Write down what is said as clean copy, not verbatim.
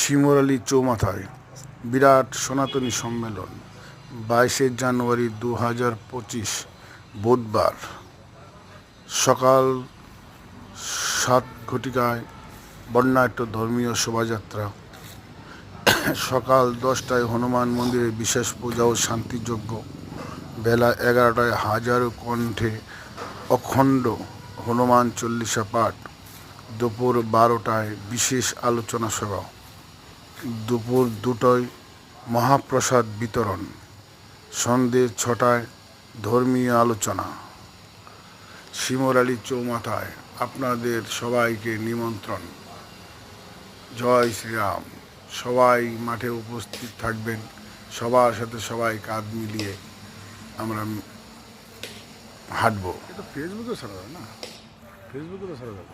শিমুরালী চৌমাথায় বিরাট সনাতনী সম্মেলন 22শে জানুয়ারি 2025 বুধবার সকাল 7 ঘটিকায় বর্ণাঢ্য ধর্মীয় শোভাযাত্রা। সকাল 10টায় হনুমান মন্দিরে বিশেষ পূজা ও শান্তিযজ্ঞ। বেলা 11টায় হাজারো কণ্ঠে অখণ্ড হনুমান চল্লিশা পাঠ। দুপুর 12টায় বিশেষ আলোচনা সভা। দুপুর 2টায় মহাপ্রসাদ বিতরণ। সন্ধ্যে 6টায় ধর্মীয় আলোচনা। শিমুরালী চৌমাথায় আপনাদের সবাইকে নিমন্ত্রণ। জয় শ্রীরাম। সবাই মাঠে উপস্থিত থাকবেন। সবার সাথে সবাই কাঁধ মিলিয়ে আমরা হাঁটবো। এটা ফেসবুকে ছাড়া যাবে না, ফেসবুকে তো ছাড়া যাবে।